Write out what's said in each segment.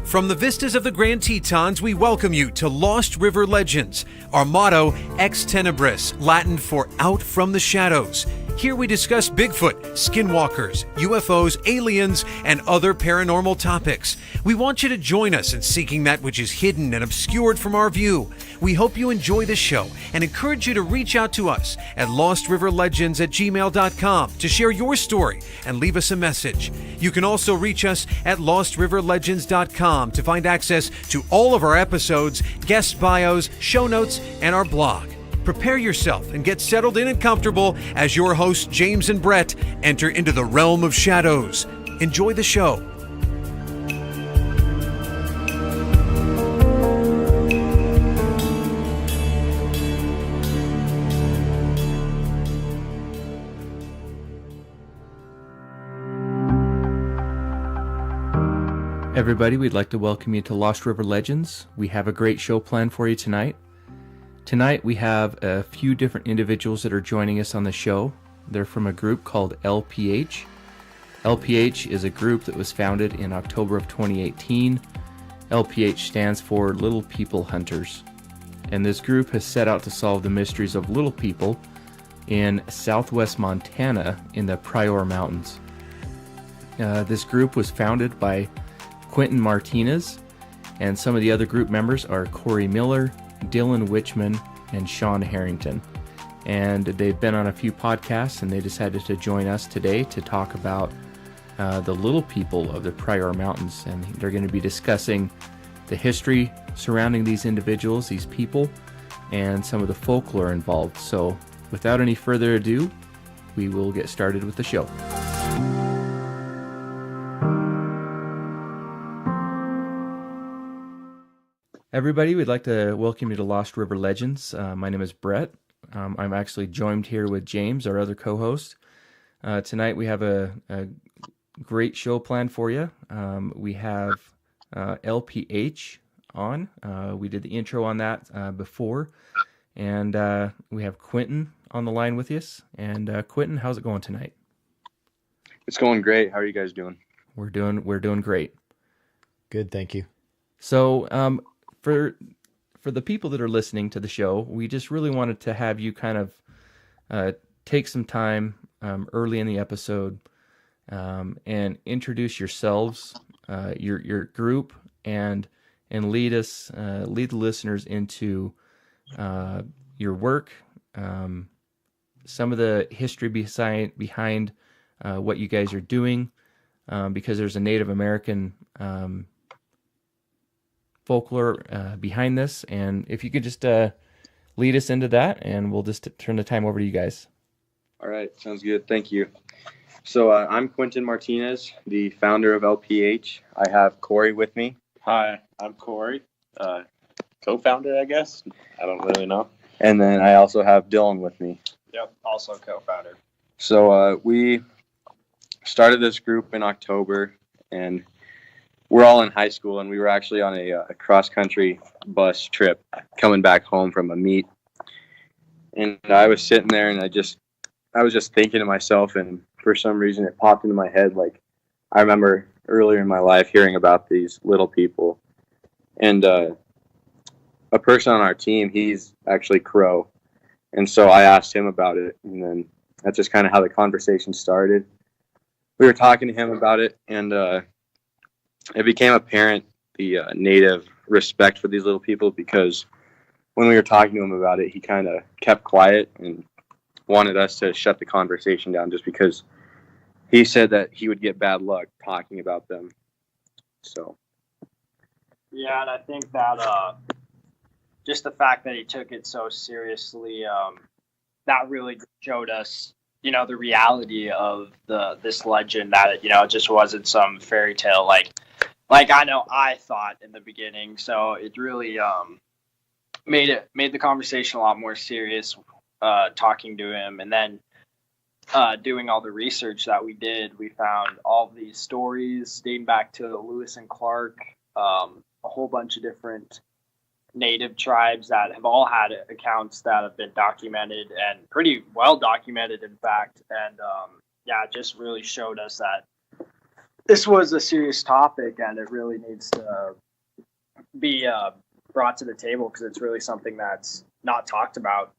From the vistas of the Grand Tetons, we welcome you to Lost River Legends. Our motto, Ex Tenebris, Latin for out from the shadows. Here we discuss Bigfoot, skinwalkers, UFOs, aliens, and other paranormal topics. We want you to join us in seeking that which is hidden and obscured from our view. We hope you enjoy the show and encourage you to reach out to us at lostriverlegends@gmail.com to share your story and leave us a message. You can also reach us at lostriverlegends.com to find access to all of our episodes, guest bios, show notes, and our blog. Prepare yourself and get settled in and comfortable as your hosts, James and Brett, enter into the realm of shadows. Enjoy the show. Everybody, we'd like to welcome you to Lost River Legends. We have a great show planned for you tonight. Tonight we have a few different individuals that are joining us on the show. They're from a group called LPH. LPH is a group that was founded in October of 2018. LPH stands for Little People Hunters. And this group has set out to solve the mysteries of little people in southwest Montana in the Pryor Mountains. This group was founded by Quentin Martinez, and some of the other group members are Corey Miller, Dylan Witchman, and Sean Harrington. And they've been on a few podcasts, and they decided to join us today to talk about the little people of the Pryor Mountains. And they're going to be discussing the history surrounding these individuals, these people, and some of the folklore involved. So without any further ado, we will get started with the show. Everybody, we'd like to welcome you to Lost River Legends. My name is Brett. I'm actually joined here with James, our other co-host. Tonight we have a great show planned for you. We have LPH on. We did the intro on that before. And we have Quentin on the line with us. And Quentin, how's it going tonight? It's going great. How are you guys doing? We're doing great. Good, thank you. So, for the people that are listening to the show, we just really wanted to have you kind of take some time early in the episode and introduce yourselves, your group, and lead the listeners into your work, some of the history behind what you guys are doing, because there's a Native American folklore behind this, and if you could just lead us into that, and we'll just turn the time over to you guys. All right, sounds good. Thank you. So I'm Quentin Martinez, the founder of LPH. I have Corey with me. Hi, I'm Corey, co-founder, I guess. I don't really know. And then I also have Dylan with me. Yep, also co-founder. So we started this group in October, and we're all in high school, and we were actually on a cross-country bus trip coming back home from a meet. And I was sitting there, and I was just thinking to myself, and for some reason it popped into my head, like, I remember earlier in my life hearing about these little people. And a person on our team, he's actually Crow. And so I asked him about it, and then that's just kind of how the conversation started. We were talking to him about it, and it became apparent the native respect for these little people, because when we were talking to him about it, he kind of kept quiet and wanted us to shut the conversation down, just because he said that he would get bad luck talking about them. So yeah, and I think that just the fact that he took it so seriously, that really showed us, the reality of this legend, that it just wasn't some fairy tale like I know I thought in the beginning. So it really made the conversation a lot more serious, talking to him. And then doing all the research that we did, we found all of these stories dating back to Lewis and Clark, a whole bunch of different native tribes that have all had accounts that have been documented, and pretty well documented, in fact. And it just really showed us that this was a serious topic, and it really needs to be brought to the table because it's really something that's not talked about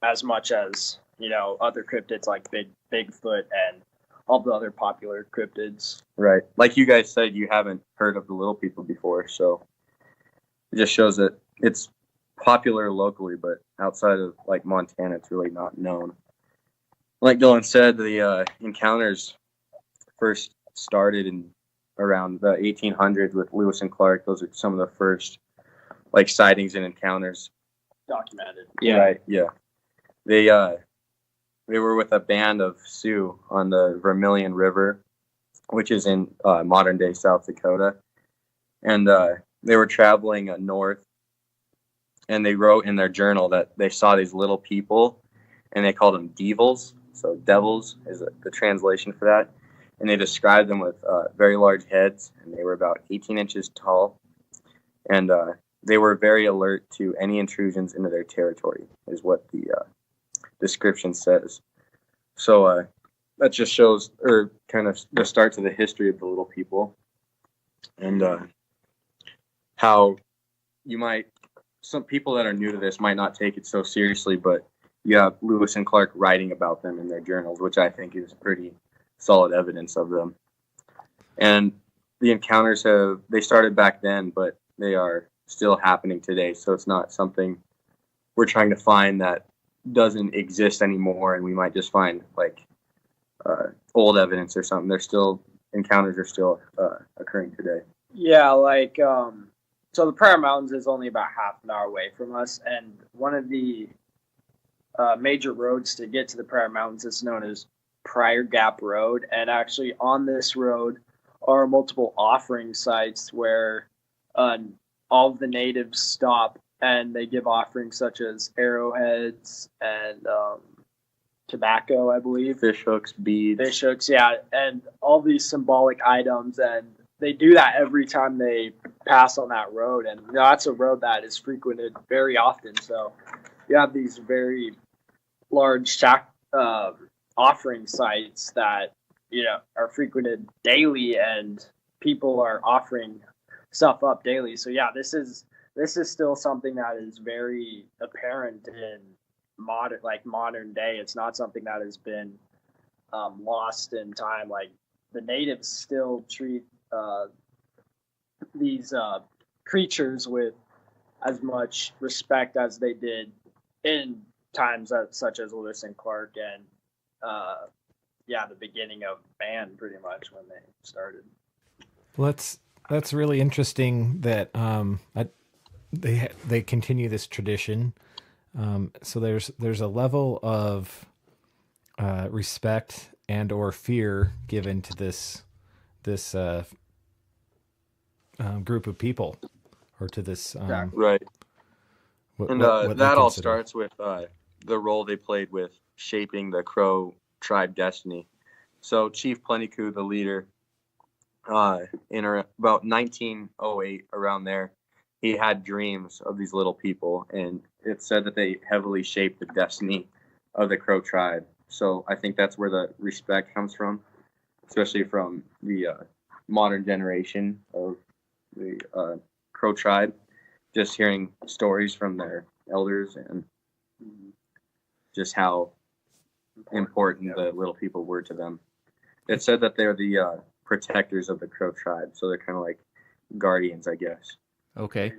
as much as, you know, other cryptids like Bigfoot and all the other popular cryptids. Right. Like you guys said, you haven't heard of the little people before, so it just shows that it's popular locally, but outside of like Montana, it's really not known. Like Dylan said, the encounters first started in around the 1800s with Lewis and Clark. Those are some of the first like sightings and encounters Documented. Yeah. Right. Yeah. They were with a band of Sioux on the Vermilion River, which is in modern day South Dakota, and they were traveling north. And they wrote in their journal that they saw these little people, and they called them devils. So devils is the translation for that. And they described them with very large heads, and they were about 18 inches tall. And they were very alert to any intrusions into their territory, is what the description says. So that just shows, or kind of the start to the history of the little people, and how you might, some people that are new to this might not take it so seriously, but you have Lewis and Clark writing about them in their journals, which I think is pretty solid evidence of them. And the encounters they started back then, but they are still happening today. So it's not something we're trying to find that doesn't exist anymore, and we might just find like old evidence or something. Encounters are still occurring today. Yeah, like so the Pryor Mountains is only about half an hour away from us, and one of the major roads to get to the Pryor Mountains is known as Pryor Gap Road, and actually on this road are multiple offering sites where all of the natives stop and they give offerings such as arrowheads and tobacco, I believe. Fish hooks, beads. Fish hooks, yeah, and all these symbolic items, and they do that every time they pass on that road, and you know, that's a road that is frequented very often. So you have these very large offering sites that, you know, are frequented daily, and people are offering stuff up daily. So yeah, this is still something that is very apparent in modern day. It's not something that has been lost in time. Like the natives still treat these creatures with as much respect as they did in times such as Lewis and Clark and the beginning of man, pretty much when they started. Well, that's really interesting that they continue this tradition. So there's a level of respect and or fear given to this group of people, or to this right. What that all starts with the role they played with shaping the Crow tribe destiny. So Chief Plentycoo, the leader, in about 1908, around there, he had dreams of these little people, and it said that they heavily shaped the destiny of the Crow tribe. So I think that's where the respect comes from, especially from the modern generation of the Crow tribe, just hearing stories from their elders and just how important the little people were to them. It said that they're the protectors of the Crow tribe, so they're kind of like guardians, I guess. Okay.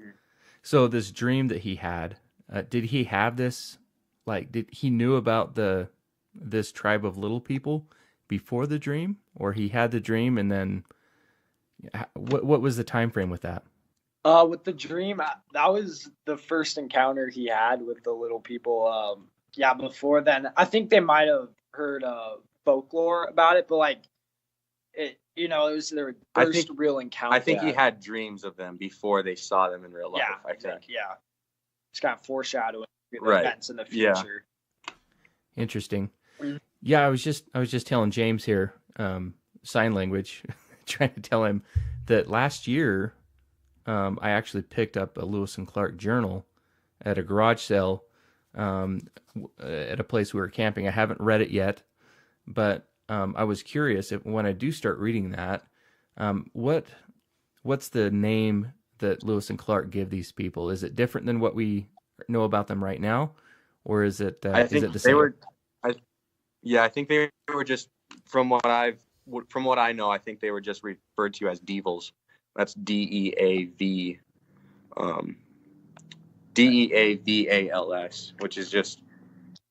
So this dream that he had, did he have this, like, did he knew about this tribe of little people before the dream, or he had the dream and then what was the time frame with that? With the dream, that was the first encounter he had with the little people. Before then, I think they might have heard folklore about it, but like it, you know, it was their first real encounter. I think he had dreams of them before they saw them in real life. I think. Yeah, it's kind of foreshadowing events in the future. Yeah. Interesting. Mm-hmm. Yeah, I was just telling James here, sign language, trying to tell him that last year, I actually picked up a Lewis and Clark journal at a garage sale at a place we were camping. I haven't read it yet, but I was curious if when I do start reading that, What's the name that Lewis and Clark give these people? Is it different than what we know about them right now, or is it? I Is think it the they same? were. I think they were just from what I know. I think they were just referred to as devils. That's DEAV, DEAVALS, which is just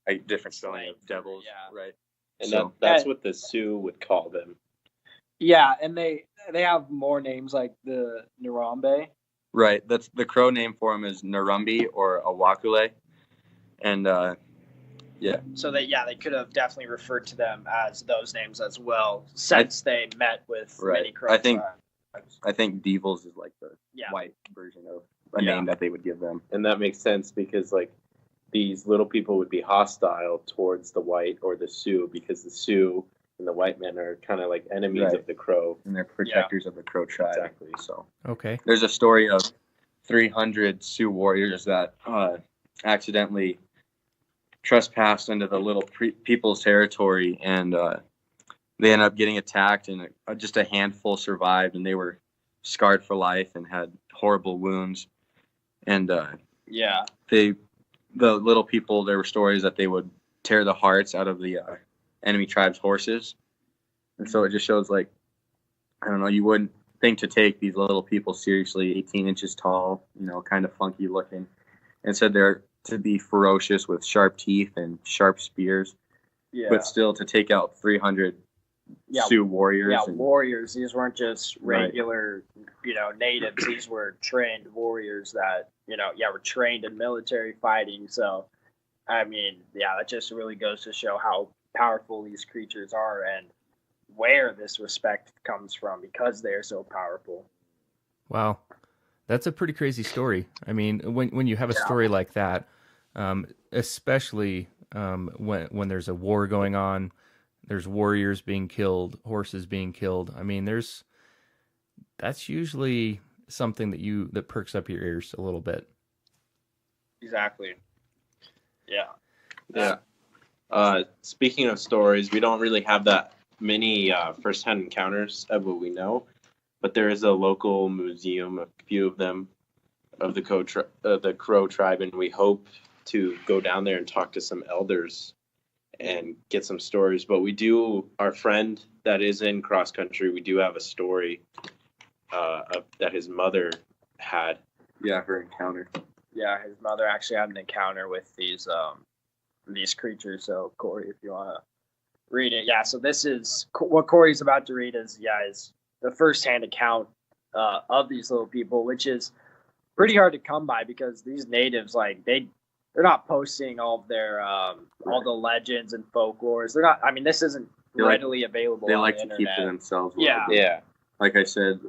a different spelling of devils, Yeah. right? And So- that's what the Sioux would call them. Yeah, and they have more names like the Nirumbee. Right. That's the Crow name for him is Nirumbee or awwakkulé, and So they could have definitely referred to them as those names as well, since they met with Right. many Crow I think- tribes. I think devils is like the Yeah. white version of a Yeah. name that they would give them. And that makes sense because like these little people would be hostile towards the white or the Sioux because the Sioux and the white men are kind of like enemies Right. of the Crow. And they're protectors of the Crow tribe. Exactly. So Okay. there's a story of 300 Sioux warriors that accidentally trespassed into the little people's territory, and they ended up getting attacked, and just a handful survived, and they were scarred for life and had horrible wounds. And Yeah. the little people, there were stories that they would tear the hearts out of the enemy tribe's horses. And so it just shows, like, I don't know, you wouldn't think to take these little people seriously, 18 inches tall, kind of funky looking. And said they're to be ferocious with sharp teeth and sharp spears, Yeah. but still to take out 300 Sioux warriors. Yeah, and, warriors. These weren't just Right. regular, natives. These were trained warriors that, were trained in military fighting. So, I mean, that just really goes to show how powerful these creatures are and where this respect comes from because they're so powerful. Wow, that's a pretty crazy story. I mean, when you have a story like that, especially when there's a war going on, there's warriors being killed, horses being killed. I mean, that's usually something that perks up your ears a little bit. Exactly. Yeah. Yeah. Speaking of stories, we don't really have that many first-hand encounters of what we know, but there is a local museum, a few of them, of the Crow tribe, and we hope to go down there and talk to some elders and get some stories. But our friend that is in cross country, we do have a story that his mother had. Yeah, her encounter. Yeah, his mother actually had an encounter with these creatures. So, Corey, if you want to read it. Yeah, so this is what Corey's about to read is the first-hand account of these little people, which is pretty hard to come by because these natives, like, they're not posting all of their all the legends and folklores. They're not. I mean, this isn't readily available. They on like the to internet. keep to themselves. Yeah. Like I said,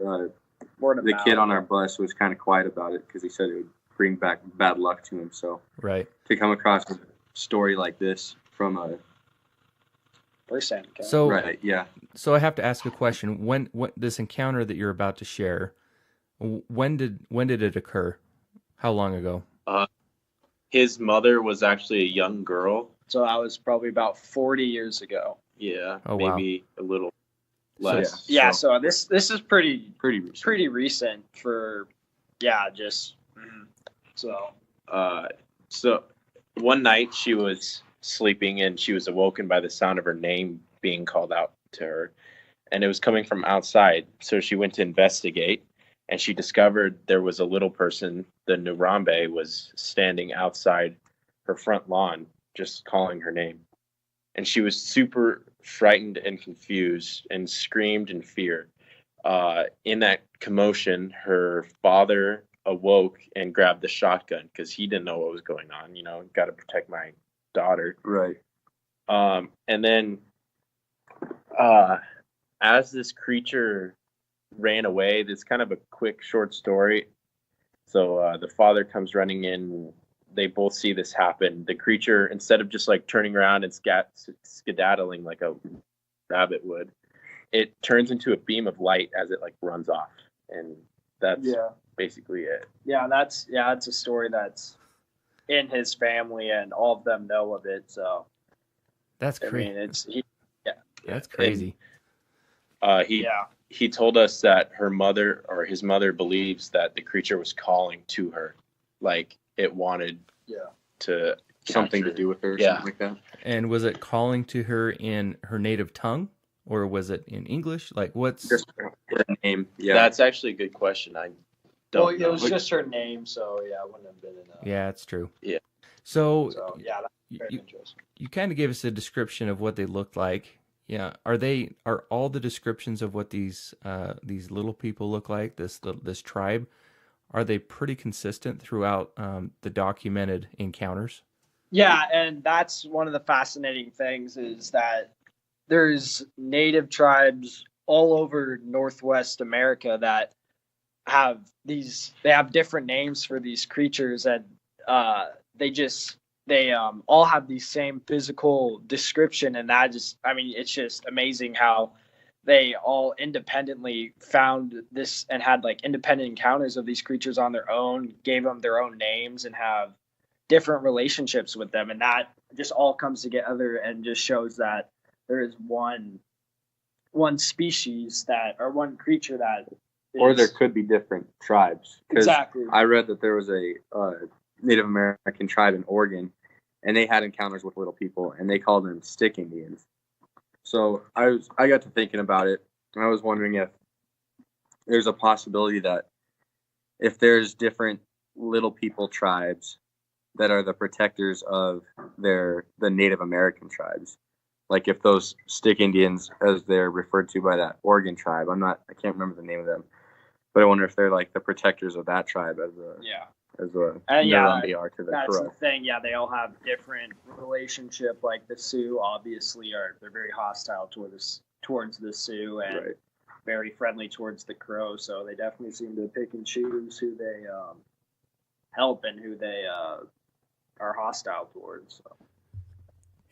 Word of the mouth. kid on our bus was kind of quiet about it because he said it would bring back bad luck to him. So Right. to come across a story like this from a first-hand account. So right, yeah, So I have to ask a question. When this encounter that you're about to share, when did it occur? How long ago? His mother was actually a young girl. So that was probably about 40 years ago. Yeah, Oh, wow. maybe a little less. Yeah, so this is pretty pretty recent for just so So one night she was sleeping and she was awoken by the sound of her name being called out to her, and it was coming from outside. So she went to investigate, and she discovered there was a little person, the Nirumbee, was standing outside her front lawn just calling her name. And she was super frightened and confused and screamed in fear. In that commotion, her father awoke and grabbed the shotgun because he didn't know what was going on. Got to protect my daughter. right. And then as this creature ran away, this kind of a quick, short story. So the father comes running in. They both see this happen. The creature, instead of just like turning around and skedaddling like a rabbit would, it turns into a beam of light as it like runs off. And that's basically it. That's a story that's in his family and all of them know of it. So That's I crazy. mean, That's crazy. He he told us that her mother or his mother believes that the creature was calling to her, like it wanted to Something capture to do with her or Yeah. something like that. And was it calling to her in her native tongue, or was it in English? Like, what's Just her name. Yeah. That's actually a good question. I don't Well, it know. was just her name, so yeah, it wouldn't have been enough. Yeah, it's true. Yeah. So, So yeah, that's very you, interesting. you kind of gave us a description of what they looked like. Yeah, are all the descriptions of what these little people look like, this tribe, are they pretty consistent throughout the documented encounters? Yeah, and that's one of the fascinating things is that there's native tribes all over Northwest America that have different names for these creatures, and they all have the same physical description, and it's just amazing how they all independently found this and had like independent encounters of these creatures on their own, gave them their own names, and have different relationships with them, and that just all comes together and just shows that there is one species or one creature that Or there could be different tribes. 'Cause exactly. I read that there was a Native American tribe in Oregon, and they had encounters with little people, and they called them stick Indians. So I got to thinking about it, and I was wondering if there's a possibility that if there's different little people tribes that are the protectors of the Native American tribes, like if those stick Indians, as they're referred to by that Oregon tribe, I can't remember the name of them, but I wonder if they're like the protectors of that tribe as the Nirumbee are to the That's the Crow. thing. Yeah, they all have different relationship. Like the Sioux, obviously, they're very hostile towards the Sioux and Right. very friendly towards the Crow. So they definitely seem to pick and choose who they help and who they are hostile towards. So.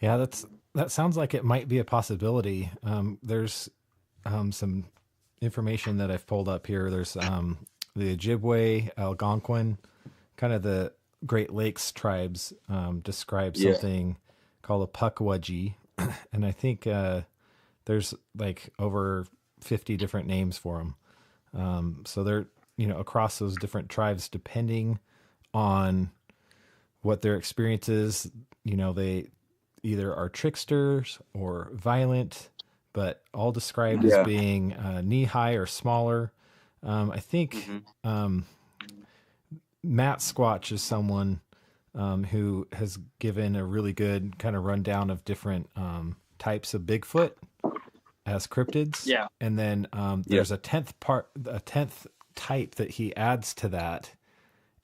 Yeah, that sounds like it might be a possibility. There's some information that I've pulled up here. There's the Ojibwe, Algonquin, kind of the Great Lakes tribes describe something called a Pukwudgee, and I think there's like over 50 different names for them. So they're across those different tribes, depending on what their experience is. They either are tricksters or violent, but all described as being knee high or smaller. I think Matt Squatch is someone who has given a really good kind of rundown of different types of Bigfoot as cryptids. Yeah. And then there's a 10th type that he adds to that.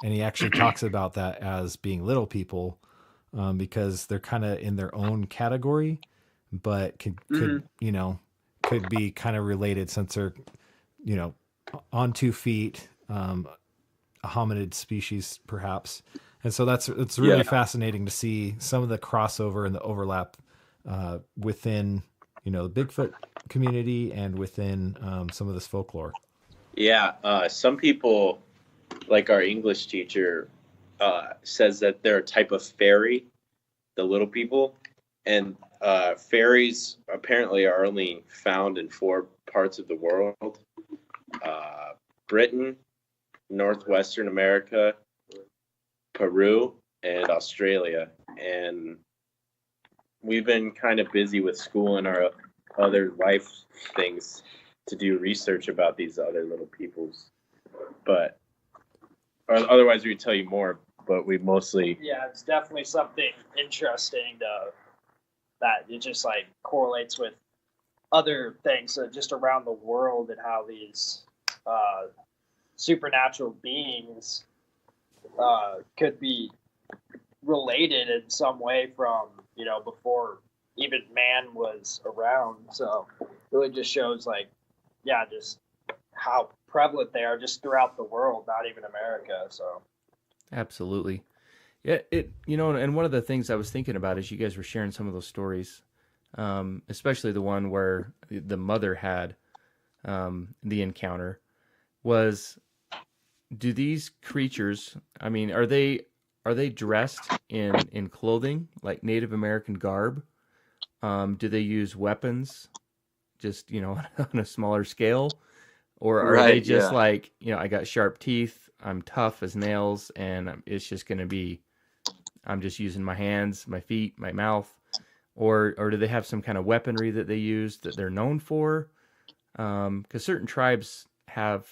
And he actually talks about that as being little people because they're kind of in their own category, but could be kind of related since they're, on 2 feet, a hominid species perhaps. And so it's really fascinating to see some of the crossover and the overlap within, the Bigfoot community and within some of this folklore. Yeah. Some people, like our English teacher, says that they're a type of fairy, the little people. And fairies apparently are only found in 4 parts of the world. Britain, Northwestern America, Peru, and Australia. And we've been kind of busy with school and our other life things to do research about these other little peoples. But otherwise we'd tell you more, but we mostly... Yeah, it's definitely something interesting that it just like correlates with other things just around the world and how these supernatural beings could be related in some way from before even man was around. So it really just shows just how prevalent they are just throughout the world, not even America. So Absolutely. Yeah, and one of the things I was thinking about as you guys were sharing some of those stories, especially the one where the mother had the encounter, was, do these creatures, are they dressed in clothing like Native American garb? Do they use weapons just, on a smaller scale? Or are they Right, just yeah. like, I got sharp teeth, I'm tough as nails, and it's just going to be, I'm just using my hands, my feet, my mouth? Or do they have some kind of weaponry that they use that they're known for? Because certain tribes have,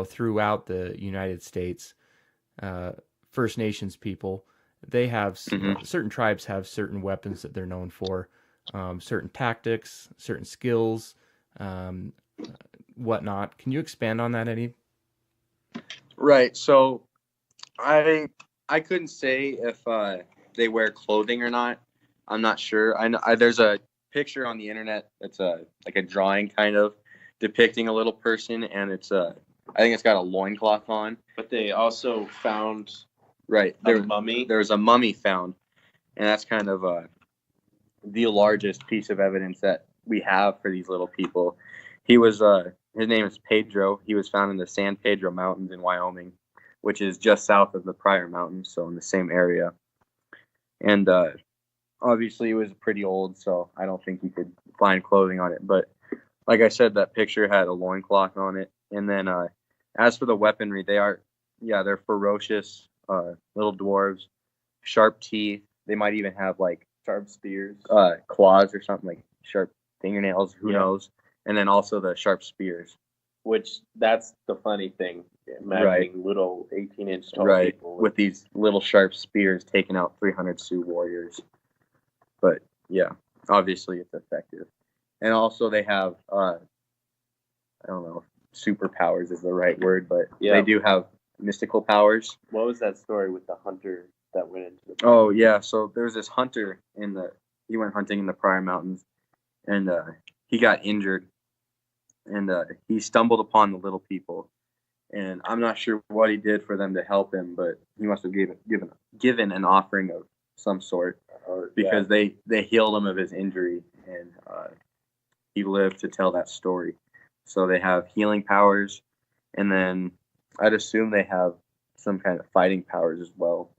throughout the United States, First Nations people, they have certain tribes have certain weapons that they're known for, certain tactics, certain skills, whatnot. Can you expand on that any? Right. So I couldn't say if they wear clothing or not. I'm not sure. I know there's a picture on the internet that's like a drawing kind of depicting a little person, and it's I think it's got a loincloth on. But they also found Right. a mummy. There's a mummy found, and that's kind of the largest piece of evidence that we have for these little people. He was his name is Pedro. He was found in the San Pedro Mountains in Wyoming, which is just south of the Pryor Mountains, so in the same area. And obviously, he was pretty old, so I don't think you could find clothing on it. But like I said, that picture had a loincloth on it. And then as for the weaponry, they're ferocious little dwarves, sharp teeth. They might even have like Sharp spears. Claws or something, like sharp fingernails. Who knows? And then also the sharp spears. Which, that's the funny thing. Imagining little 18-inch tall people. With these little sharp spears taking out 300 Sioux warriors. But yeah, obviously it's effective. And also they have, I don't know if superpowers is the right word, but they do have mystical powers. What was that story with the hunter that went into the Oh, yeah. So there was this hunter he went hunting in the Pryor Mountains, and he got injured, and he stumbled upon the little people. And I'm not sure what he did for them to help him, but he must have given an offering of some sort, because they healed him of his injury, and he lived to tell that story. So they have healing powers, and then I'd assume they have some kind of fighting powers as well.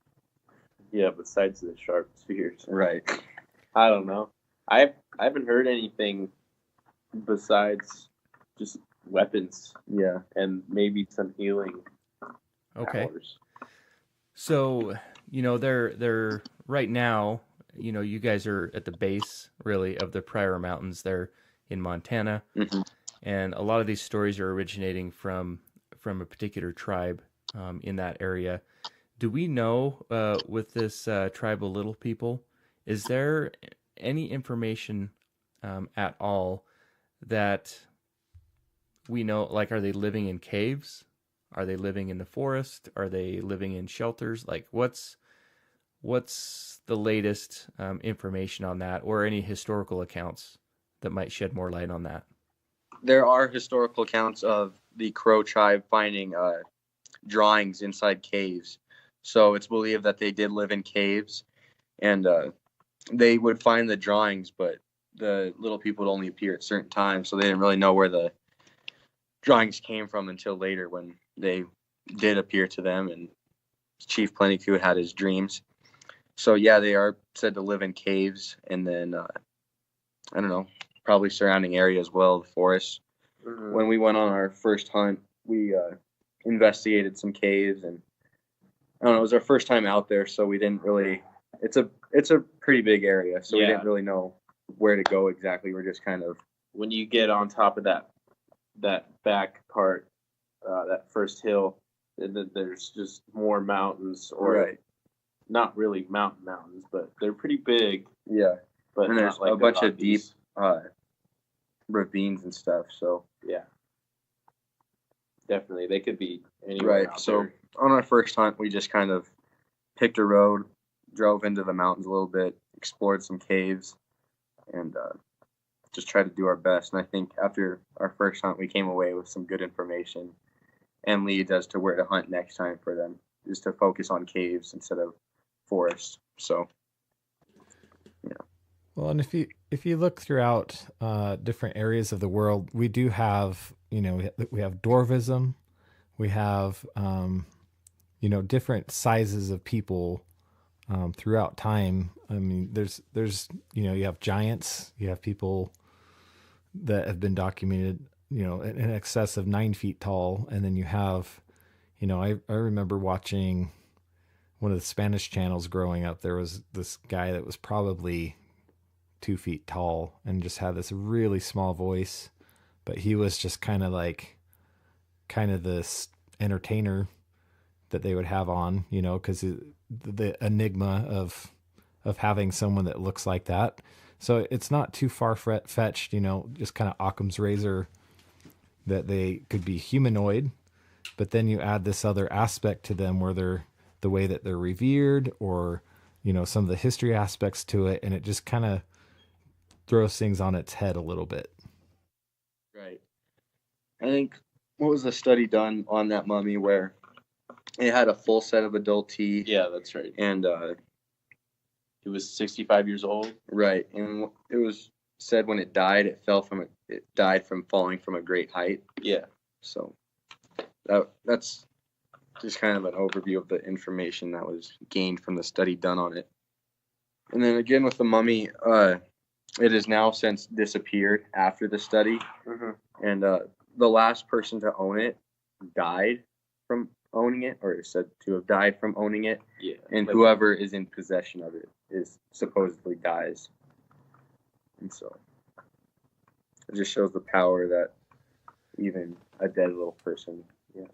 Yeah, besides the sharp spears. Right. I don't know. I haven't heard anything besides just weapons. Yeah. And maybe some healing powers. So, they're right now, you guys are at the base, really, of the Pryor Mountains. They're in Montana. Mm-hmm. And a lot of these stories are originating from a particular tribe in that area. Do we know, with this tribe of little people, is there any information at all that we know, like, are they living in caves? Are they living in the forest? Are they living in shelters? Like, what's the latest information on that, or any historical accounts that might shed more light on that? There are historical accounts of the Crow tribe finding drawings inside caves. So it's believed that they did live in caves, and they would find the drawings, but the little people would only appear at certain times, so they didn't really know where the drawings came from until later, when they did appear to them, and Chief Plentycoo had his dreams. So yeah, they are said to live in caves, and then I don't know, probably surrounding area as well, the forest. Mm-hmm. When we went on our first hunt, we investigated some caves, and I don't know, it was our first time out there, so we didn't really. It's a pretty big area, so we didn't really know where to go exactly. We're just kind of, when you get on top of that back part, that first hill, there's just more mountains, or not really mountains, but they're pretty big. Yeah, but and there's a bunch of deep ravines and stuff. So yeah, definitely they could be anywhere. Right. So on our first hunt, we just kind of picked a road, drove into the mountains a little bit, explored some caves, and just tried to do our best. And I think after our first hunt, we came away with some good information and leads as to where to hunt next time for them, just to focus on caves instead of forests. So, yeah. Well, and if you look throughout different areas of the world, we do have, we have dwarvism, we have, different sizes of people throughout time. I mean, there's you have giants, you have people that have been documented, in excess of 9 feet tall. And then you have, I remember watching one of the Spanish channels growing up. There was this guy that was probably 2 feet tall and just had this really small voice, but he was just kind of this entertainer that they would have on, because the enigma of having someone that looks like that. So it's not too far fetched, just kind of Occam's razor that they could be humanoid, but then you add this other aspect to them where they're the way that they're revered, or, some of the history aspects to it. And it just kind of throws things on its head a little bit. Right. I think, what was the study done on that mummy where it had a full set of adult teeth? Yeah, that's right. And, He was 65 years old. right. And it was said when it died, it died from falling from a great height. Yeah. So that's just kind of an overview of the information that was gained from the study done on it. And then again with the mummy, it has now since disappeared after the study. Mm-hmm. And the last person to own it died from owning it, or is said to have died from owning it. Yeah. And whoever is in possession of it is supposedly dies. And so it just shows the power that even a dead little person,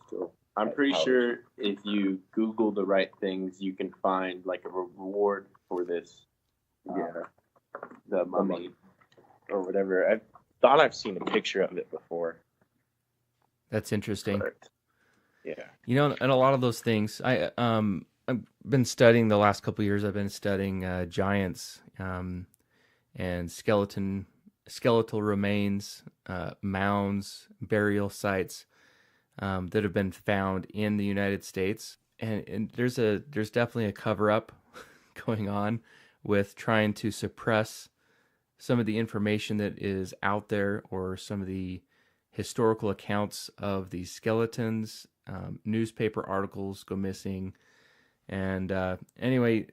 still. I'm pretty sure if you Google the right things, you can find like a reward for this. The mummy or whatever. I thought I've seen a picture of it before. That's interesting. But, yeah. And a lot of those things, I've been studying the last couple of years. I've been studying giants and skeletal remains, mounds, burial sites that have been found in the United States. And there's definitely a cover up going on with trying to suppress some of the information that is out there, or some of the historical accounts of these skeletons. Newspaper articles go missing. And anyway,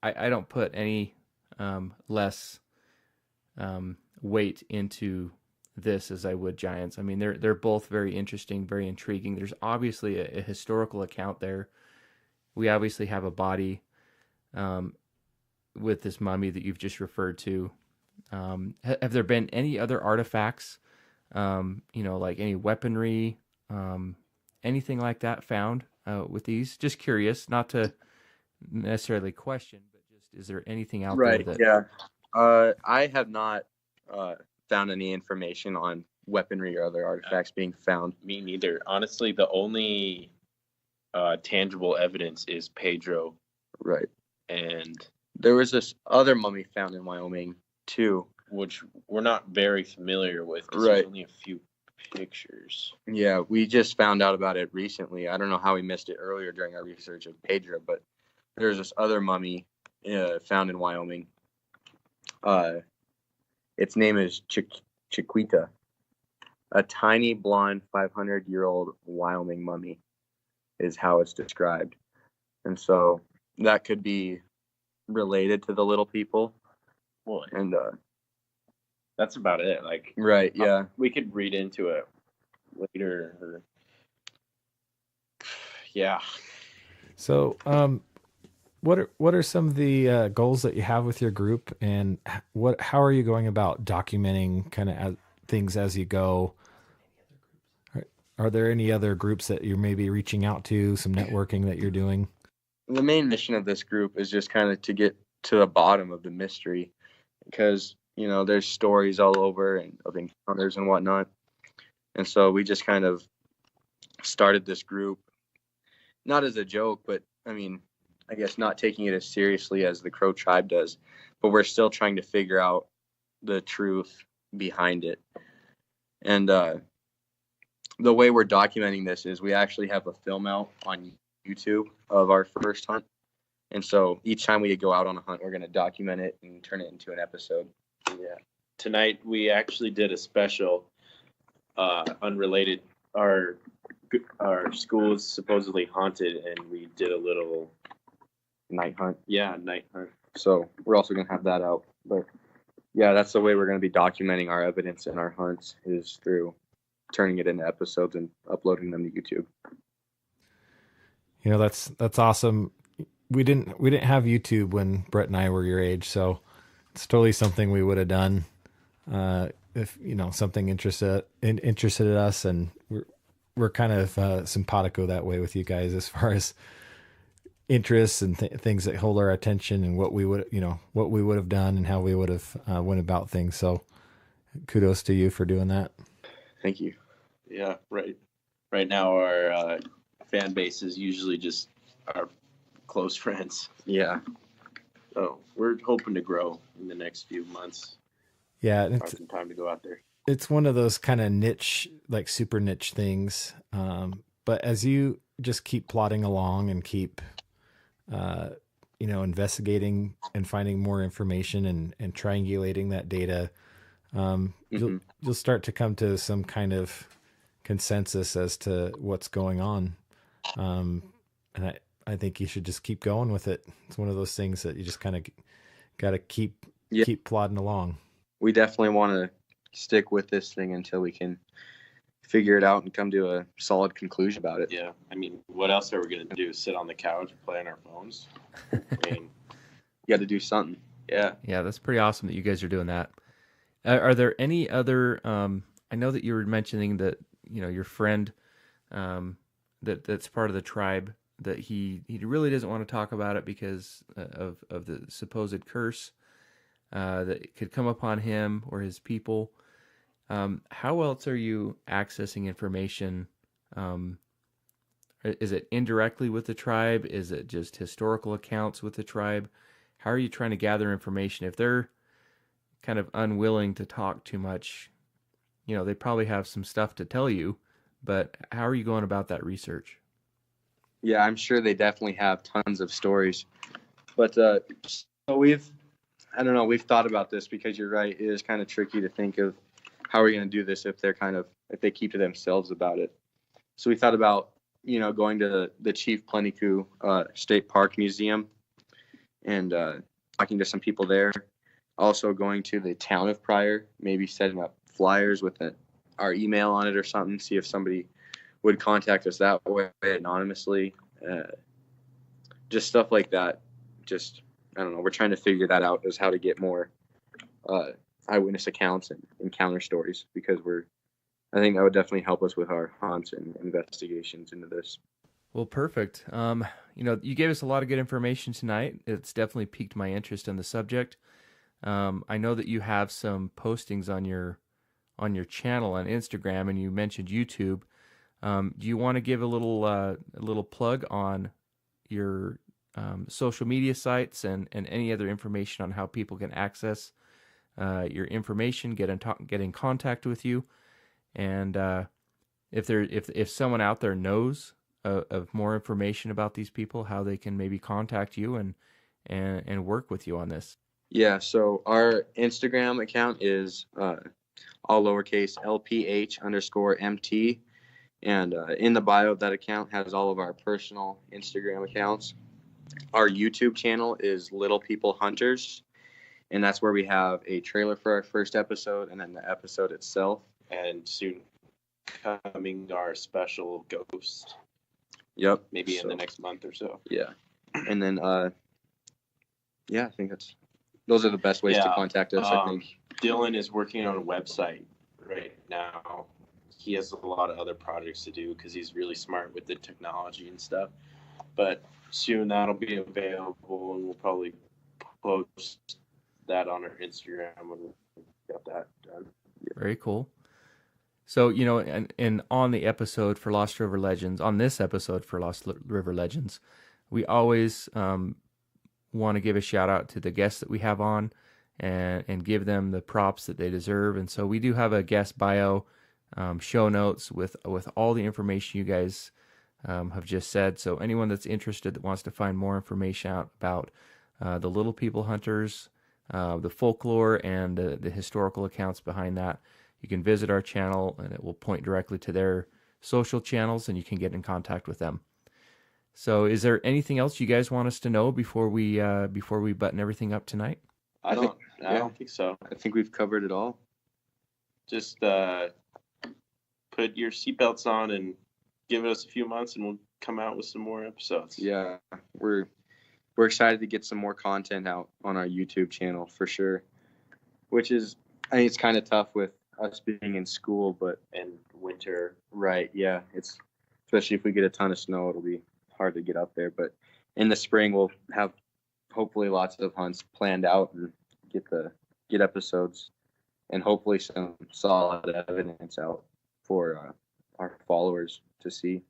I don't put any less weight into this as I would giants. I mean, they're both very interesting, very intriguing. There's obviously a historical account there. We obviously have a body with this mummy that you've just referred to. Have there been any other artifacts, like any weaponry, anything like that found with these? Just curious, not to necessarily question, but just, is there anything out there that... Yeah. I have not found any information on weaponry or other artifacts being found. Me neither. Honestly, the only tangible evidence is Pedro. Right. And there was this other mummy found in Wyoming too, which we're not very familiar with. Right. There's only a few pictures. Yeah, we just found out about it recently. I don't know how we missed it earlier during our research of Pedro, but there's this other mummy found in Wyoming. Its name is Chiquita, a tiny blonde 500-year-old Wyoming mummy is how it's described. And so that could be related to the little people. Well, and that's about it. Like, right, yeah. We could read into it later. Yeah. So, what are some of the goals that you have with your group, and how are you going about documenting kind of things as you go? Are there any other groups that you're maybe reaching out to, some networking that you're doing? The main mission of this group is just kind of to get to the bottom of the mystery, because there's stories all over and of encounters and whatnot. And so we just kind of started this group, not as a joke, but I guess not taking it as seriously as the Crow tribe does, but we're still trying to figure out the truth behind it. And the way we're documenting this is we actually have a film out on YouTube of our first hunt. And so each time we go out on a hunt, we're going to document it and turn it into an episode. Yeah. Tonight we actually did a special, unrelated. Our school is supposedly haunted, and we did a little night hunt. Yeah, night hunt. So we're also going to have that out. But yeah, that's the way we're going to be documenting our evidence and our hunts, is through turning it into episodes and uploading them to YouTube. You know, that's awesome. We didn't have YouTube when Brett and I were your age, so it's totally something we would have done if something interested us, and we're kind of simpatico that way with you guys as far as interests and things that hold our attention, and what we would have done and how we would have went about things. So kudos to you for doing that. Thank you. Yeah, right now our fan base is usually just our close friends. Yeah. So we're hoping to grow in the next few months. Yeah, Find some time to go out there. It's one of those kind of niche, like super niche things. But as you just keep plodding along and keep investigating and finding more information and triangulating that data, you'll start to come to some kind of consensus as to what's going on. And I think you should just keep going with it. It's one of those things that you just kind of got to keep plodding along. We definitely want to stick with this thing until we can figure it out and come to a solid conclusion about it. Yeah. I mean, what else are we going to do? Sit on the couch and play on our phones? I mean, you got to do something. Yeah. Yeah, that's pretty awesome that you guys are doing that. Are there any other, I know that you were mentioning that, your friend that's part of the tribe, that he really doesn't want to talk about it because of the supposed curse that could come upon him or his people. How else are you accessing information? Is it indirectly with the tribe? Is it just historical accounts with the tribe? How are you trying to gather information? If they're kind of unwilling to talk too much, they probably have some stuff to tell you, but how are you going about that research? Yeah, I'm sure they definitely have tons of stories. But so we've thought about this, because you're right, it is kind of tricky to think of how are we going to do this if they keep to themselves about it. So we thought about, going to the Chief Pleniku State Park Museum and talking to some people there. Also going to the town of Pryor, maybe setting up flyers with our email on it or something, see if somebody would contact us that way anonymously. Just stuff like that. Just, I don't know, we're trying to figure that out, as how to get more eyewitness accounts and encounter stories, because I think that would definitely help us with our hunts and investigations into this. Well, perfect. You gave us a lot of good information tonight. It's definitely piqued my interest in the subject. I know that you have some postings on your channel on Instagram, and you mentioned YouTube. Do you want to give a little plug on your social media sites and any other information on how people can access your information, get in contact with you, and if someone out there knows of more information about these people, how they can maybe contact you and work with you on this? Yeah, so our Instagram account is all lowercase LPH_MT. And in the bio of that account has all of our personal Instagram accounts. Our YouTube channel is Little People Hunters, and that's where we have a trailer for our first episode and then the episode itself. And soon coming our special ghost. Yep. Maybe in the next month or so. Yeah. And then, I think those are the best ways to contact us, I think. Dylan is working on a website right now. He has a lot of other projects to do because he's really smart with the technology and stuff. But soon that'll be available, and we'll probably post that on our Instagram when we got that done. Very cool. So, and on the episode for Lost River Legends, we always want to give a shout out to the guests that we have on and give them the props that they deserve. And so we do have a guest bio, show notes with all the information you guys have just said. So anyone that's interested, that wants to find more information out about the Little People Hunters, the folklore, and the historical accounts behind that, you can visit our channel, and it will point directly to their social channels, and you can get in contact with them. So is there anything else you guys want us to know before we button everything up tonight? I I don't think so. I think we've covered it all. Just put your seatbelts on and give us a few months, and we'll come out with some more episodes. Yeah, we're excited to get some more content out on our YouTube channel for sure. Which is, I think it's kind of tough with us being in school, but And winter. right, yeah, it's especially if we get a ton of snow, it'll be hard to get up there. But in the spring, we'll have hopefully lots of hunts planned out and get episodes and hopefully some solid evidence out for our followers to see.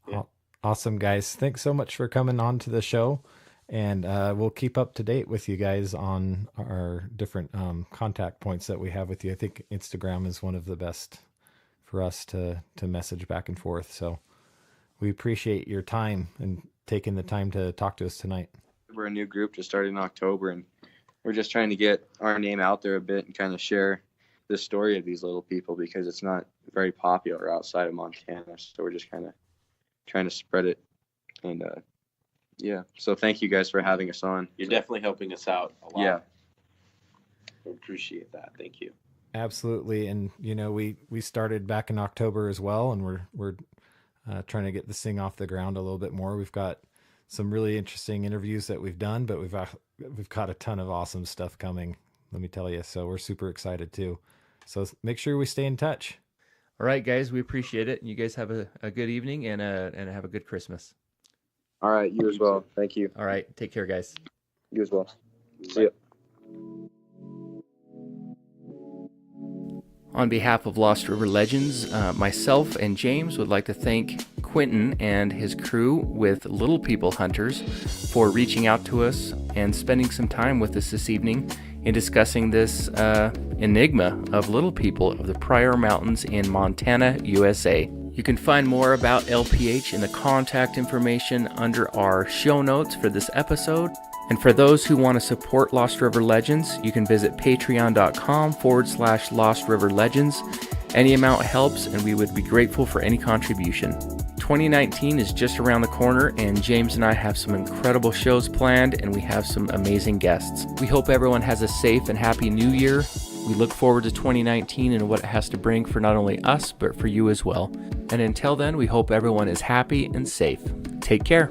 Yeah. Awesome, guys. Thanks so much for coming on to the show. And we'll keep up to date with you guys on our different contact points that we have with you. I think Instagram is one of the best for us to message back and forth. So we appreciate your time and taking the time to talk to us tonight. We're a new group just started in October, and we're just trying to get our name out there a bit and kind of share the story of these little people because it's not very popular outside of Montana. So we're just kind of trying to spread it. And yeah, so thank you guys for having us on. You're definitely helping us out a lot. Yeah. We appreciate that. Thank you. Absolutely. And, you know, we started back in October as well, and we're trying to get this thing off the ground a little bit more. We've got some really interesting interviews that we've done, but we've got a ton of awesome stuff coming, let me tell you. So we're super excited too. So make sure we stay in touch. All right, guys, we appreciate it. You guys have a good evening and have a good Christmas. All right, you as well. Thank you. All right, take care, guys. You as well. See ya. On behalf of Lost River Legends, myself and James would like to thank Quentin and his crew with Little People Hunters for reaching out to us and spending some time with us this evening in discussing this enigma of little people of the Pryor Mountains in Montana, USA. You can find more about LPH in the contact information under our show notes for this episode. And for those who want to support Lost River Legends, you can visit patreon.com/Lost River Legends. Any amount helps, and we would be grateful for any contribution. 2019 is just around the corner, and James and I have some incredible shows planned, and we have some amazing guests. We hope everyone has a safe and happy new year. We look forward to 2019 and what it has to bring for not only us, but for you as well. And until then, we hope everyone is happy and safe. Take care.